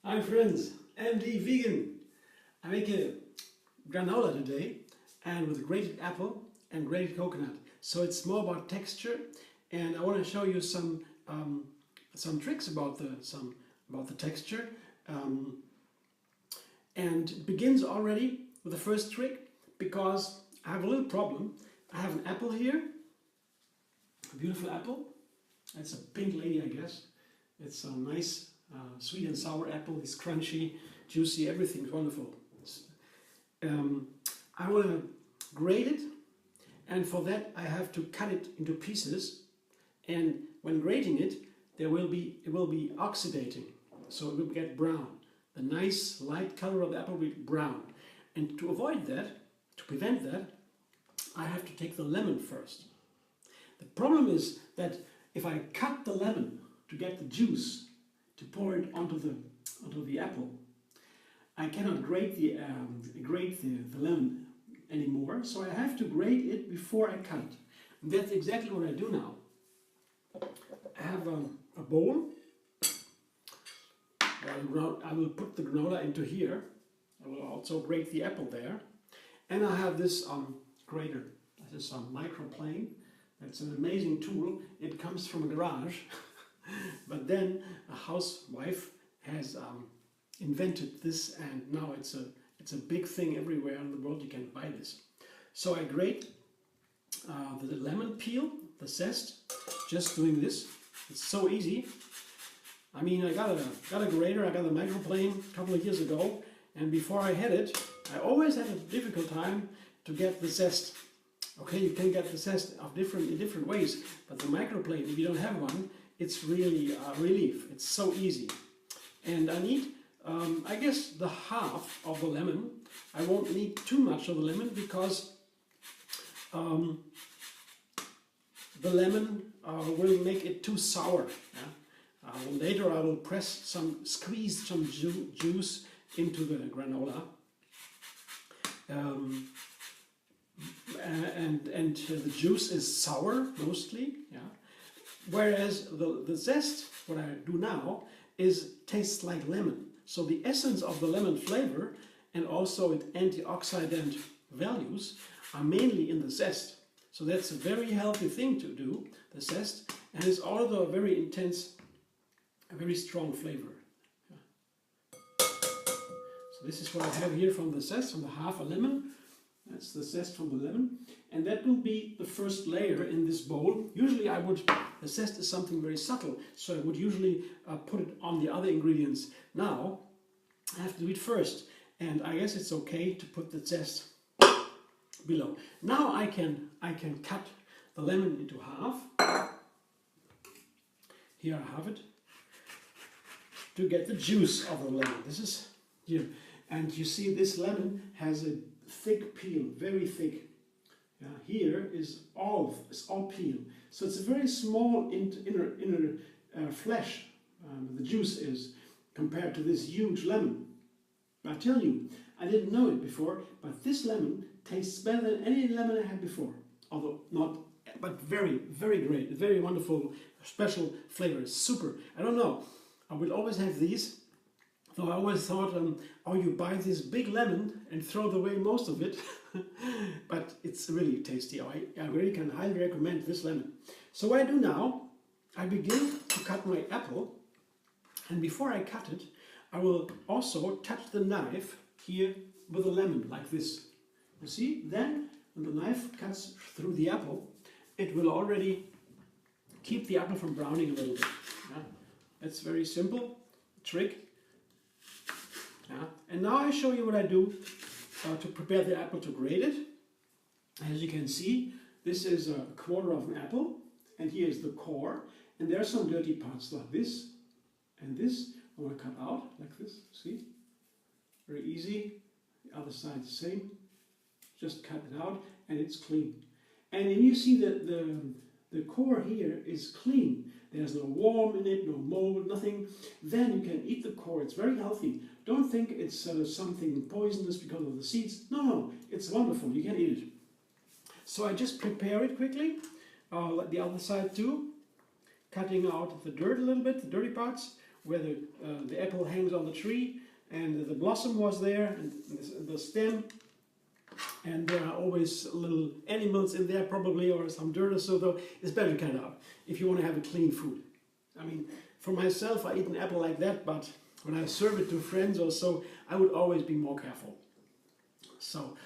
Hi friends, MD Vegan. I make a granola today and with grated apple and grated coconut. So it's more about texture, and I want to show you some tricks about the texture. And it begins already with the first trick, because I have a little problem. I have an apple here, a beautiful apple. It's a pink lady, I guess. It's a nice sweet and sour apple. It's crunchy, juicy, everything's wonderful. I want to grate it, and for that I have to cut it into pieces. And when grating it, it will be oxidating, so it will get brown. The nice light color of the apple will be brown. And to avoid that, to prevent that, I have to take the lemon first. The problem is that if I cut the lemon to get the juice to pour it onto the apple, I cannot grate the lemon anymore, so I have to grate it before I cut it. And that's exactly what I do now. I have a bowl. I will put the granola into here. I will also grate the apple there. And I have this grater. This is a microplane. It's an amazing tool. It comes from a garage. But then a housewife has invented this, and now it's a big thing everywhere in the world. You can buy this. So I grate the lemon peel, the zest, just doing this. It's so easy. I mean, I got a grater, I got a microplane a couple of years ago, and before I had it, I always had a difficult time to get the zest. Okay, you can get the zest in different ways, but the microplane, if you don't have one, it's really a relief. It's so easy. And I need, I guess, the half of the lemon. I won't need too much of the lemon, because the lemon will make it too sour. Yeah? Later I will squeeze some juice into the granola. And the juice is sour mostly, yeah. Whereas the zest, what I do now, tastes like lemon. So the essence of the lemon flavor and also its antioxidant values are mainly in the zest. So that's a very healthy thing to do, the zest, and it's also a very intense, a very strong flavor. Yeah. So this is what I have here from the zest, from the half a lemon. That's the zest from the lemon, and that will be the first layer in this bowl. Usually the zest is something very subtle, so I would usually put it on the other ingredients. Now I have to do it first, and I guess it's okay to put the zest below. Now I can cut the lemon into half. Here I have it, to get the juice of the lemon. This is here, and you see this lemon has a thick peel, very thick. Yeah, here is all peel, so it's a very small inner flesh. The juice is, compared to this huge lemon. I tell you, I didn't know it before, but this lemon tastes better than any lemon I had before. Although not, but very, very great, very wonderful, special flavor. Super. I don't know. I will always have these. So I always thought, oh, you buy this big lemon and throw away most of it. But it's really tasty. I really can highly recommend this lemon. So what I do now, I begin to cut my apple. And before I cut it, I will also touch the knife here with a lemon, like this. You see? Then, when the knife cuts through the apple, it will already keep the apple from browning a little bit. Yeah? That's very simple trick. Yeah. And now I show you what I do to prepare the apple to grate it. As you can see, this is a quarter of an apple, and here is the core, and there are some dirty parts like this and this. I want to cut out like this. See, very easy. The other side the same. Just cut it out, and it's clean. And then you see that the core here is clean. There's no worm in it, no mold, nothing. Then you can eat the core. It's very healthy. Don't think it's something poisonous because of the seeds. No, it's wonderful. You can eat it. So I just prepare it quickly. Like the other side too. Cutting out the dirt a little bit, the dirty parts. where the apple hangs on the tree, and the blossom was there, and the stem, and there are always little animals in there probably, or some dirt or so, though it's better to cut it out if you want to have a clean food. I mean, for myself, I eat an apple like that, but when I serve it to friends or so, I would always be more careful. So,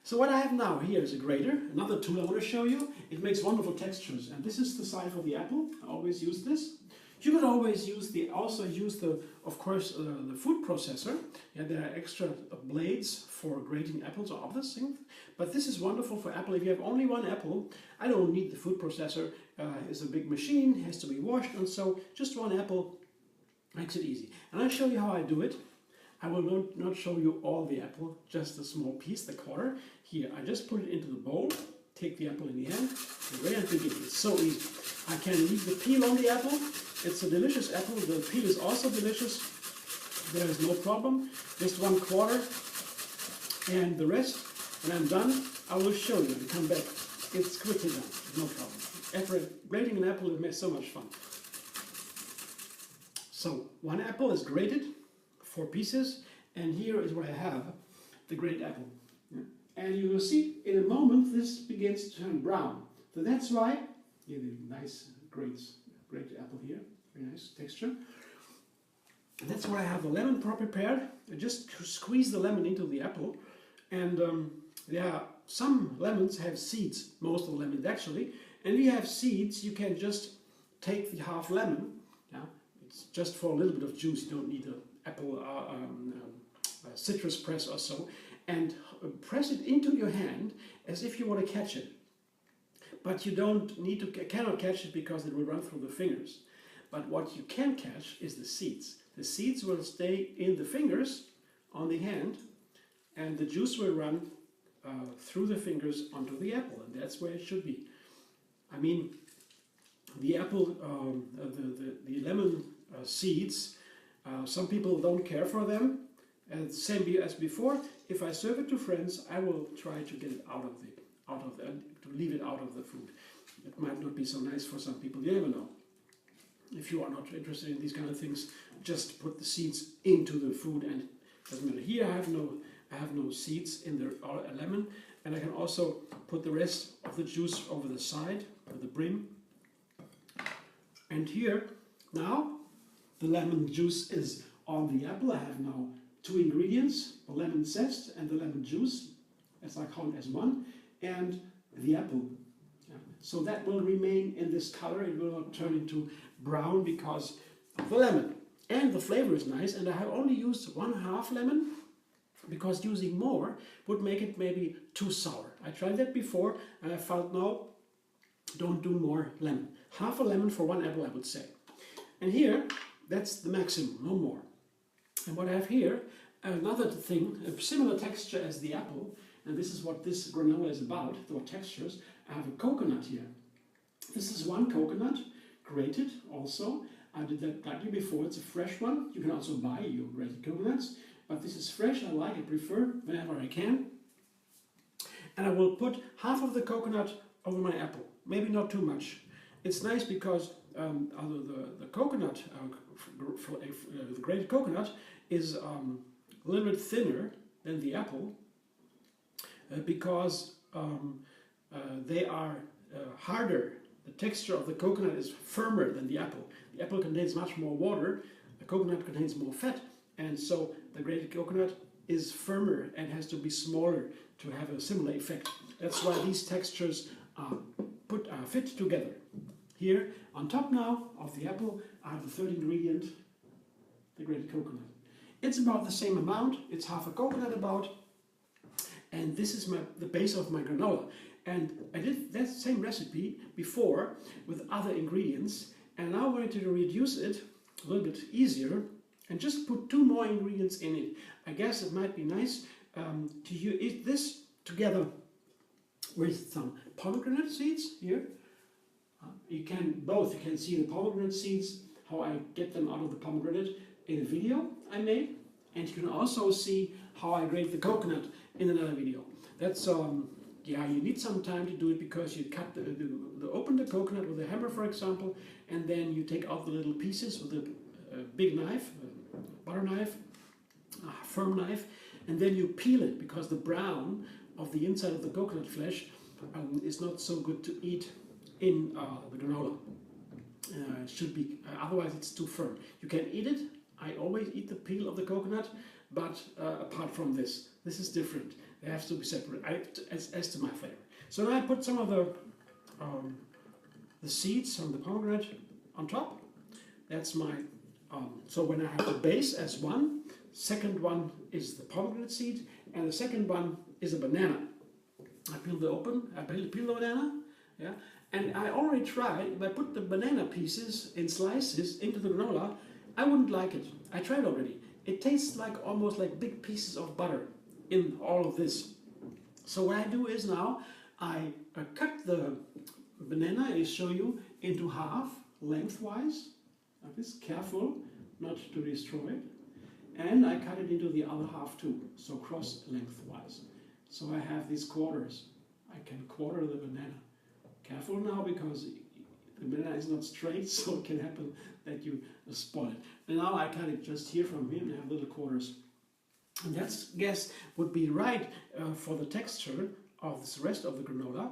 so what I have now here is a grater, another tool I want to show you. It makes wonderful textures, and this is the side for the apple. I always use this. You could always use of course, the food processor. Yeah, there are extra blades for grating apples or other things. But this is wonderful for apple. If you have only one apple, I don't need the food processor. It's a big machine, has to be washed, and so just one apple makes it easy. And I'll show you how I do it. I will not show you all the apple, just a small piece, the quarter. Here, I just put it into the bowl, take the apple in the hand, and very begin. It's so easy. I can leave the peel on the apple. It's a delicious apple. The peel is also delicious. There is no problem. Just 1/4, and the rest, when I'm done, I will show you and come back. It's quickly done, no problem. After grating an apple, it makes so much fun. So, one apple is grated, 4 pieces, and here is what I have, the grated apple. Yeah. And you will see, in a moment, this begins to turn brown. So that's why, yeah, the nice grated apple here, very nice texture. And that's why I have the lemon prepared. I just squeeze the lemon into the apple, and some lemons have seeds, most of the lemons actually, and if you have seeds, you can just take the half lemon, yeah, it's just for a little bit of juice, you don't need an apple citrus press or so, and press it into your hand as if you want to catch it. But you cannot catch it because it will run through the fingers. But what you can catch is the seeds. The seeds will stay in the fingers on the hand, and the juice will run through the fingers onto the apple, and that's where it should be. I mean, the apple, the lemon seeds, some people don't care for them, and same as before. If I serve it to friends, I will try to get it to leave it out of the food. It might not be so nice for some people. You never know. If you are not interested in these kind of things, just put the seeds into the food, and it doesn't matter. Here I have no seeds in the lemon, and I can also put the rest of the juice over the side, or the brim. And here, now, the lemon juice is on the apple. I have now 2 ingredients, the lemon zest and the lemon juice, as I count as one, and the apple. Yeah. So that will remain in this color. It will not turn into brown because of the lemon. And the flavor is nice, and I have only used 1/2 lemon, because using more would make it maybe too sour. I tried that before, and I felt, no, don't do more lemon. 1/2 lemon for 1 apple, I would say. And here, that's the maximum, no more. And what I have here, another thing, a similar texture as the apple, and this is what this granola is about, the textures. I have a coconut here. This is 1 coconut, grated also. I did that lightly before. It's a fresh one. You can also buy your grated coconuts, but this is fresh. I like it, prefer whenever I can. And I will put 1/2 of the coconut over my apple. Maybe not too much. It's nice because the coconut, the grated coconut, is a little bit thinner than the apple because they are harder. The texture of the coconut is firmer than the apple. The apple contains much more water, the coconut contains more fat, and so the grated coconut is firmer and has to be smaller to have a similar effect. That's why these textures are fit together. Here, on top now of the apple, I have the 3rd ingredient, the grated coconut. It's about the same amount, it's 1/2 a coconut about, and this is the base of my granola. And I did that same recipe before with other ingredients, and now I wanted to reduce it a little bit easier and just put 2 more ingredients in it. I guess it might be nice to eat this together with some pomegranate seeds here. You can see the pomegranate seeds, how I get them out of the pomegranate in a video I made, and you can also see how I grate the coconut in another video. That's yeah, you need some time to do it because you cut open the coconut with a hammer, for example, and then you take out the little pieces with the a big knife, a butter knife, a firm knife, and then you peel it, because the brown of the inside of the coconut flesh is not so good to eat in the granola. It should be, otherwise it's too firm. You can eat it. I always eat the peel of the coconut, but apart from this is different. They have to be separate as to my flavor. So now I put some of the seeds from the pomegranate on top. That's my, so when I have the base as one, second one is the pomegranate seed, and the second one is a banana. I peel the banana, yeah, and I already tried, if I put the banana pieces in slices into the granola, I wouldn't like it. I tried already. It tastes like almost like big pieces of butter in all of this. So what I do is now, I cut the banana, I show you, into half, lengthwise, like this, careful not to destroy it. And I cut it into the other half too, so cross lengthwise. So I have these quarters. I can quarter the banana. Careful now, because the banana is not straight, so it can happen that you spoil it. And now I cut it just here from here and have little quarters. And that's, guess, would be right for the texture of this rest of the granola,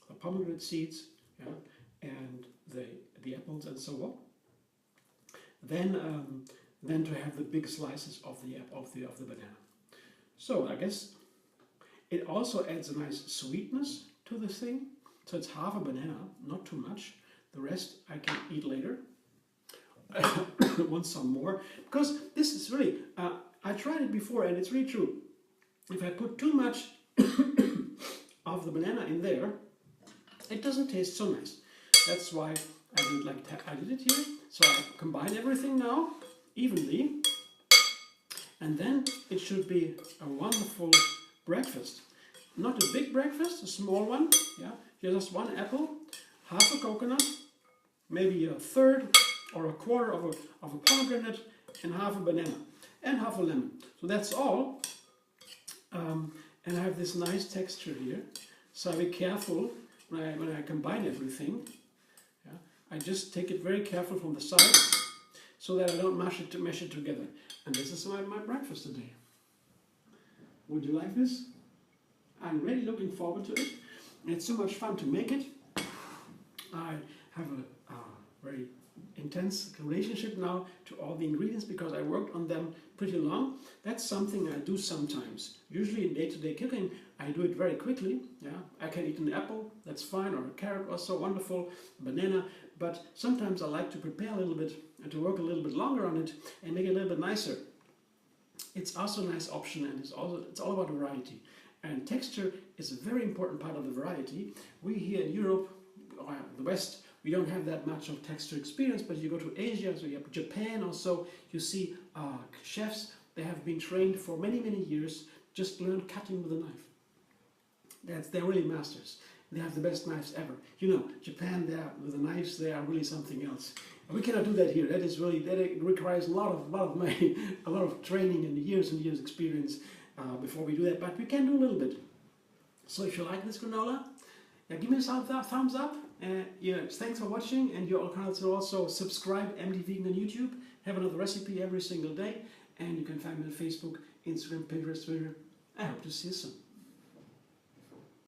the pomegranate seeds, yeah, and the apples and so on. Then to have the big slices of the banana. So I guess it also adds a nice sweetness to the thing. So it's half a banana, not too much. The rest I can eat later. I want some more, because this is really, I tried it before and it's really true. If I put too much of the banana in there, it doesn't taste so nice. That's why I did like I did it here. So I combine everything now evenly, and then it should be a wonderful breakfast. Not a big breakfast, a small one. Yeah, just one apple, half a coconut, maybe a third or a quarter of a pomegranate, and half a banana, and half a lemon. So that's all. And I have this nice texture here. So I be careful when I combine everything. Yeah, I just take it very careful from the sides, so that I don't mash it together. And this is my breakfast today. Would you like this? I'm really looking forward to it. It's so much fun to make it. I have a very intense relationship now to all the ingredients, because I worked on them pretty long. That's something I do sometimes. Usually in day-to-day cooking, I do it very quickly. Yeah, I can eat an apple, that's fine, or a carrot, also wonderful, banana. But sometimes I like to prepare a little bit and to work a little bit longer on it and make it a little bit nicer. It's also a nice option, and it's all about variety. And texture is a very important part of the variety. We here in Europe, or the West, we don't have that much of texture experience, but you go to Asia, so you have Japan also, you see chefs, they have been trained for many, many years, just learn cutting with a knife. They're really masters. They have the best knives ever. You know, Japan, with the knives, they are really something else. And we cannot do that here. That requires a lot of money, a lot of training and years experience before we do that. But we can do a little bit. So if you like this granola, give me a thumbs up. Thanks for watching, and you all can also subscribe MD Vegan on YouTube. Have another recipe every single day, and you can find me on Facebook, Instagram, Pinterest, Twitter. I hope to see you soon.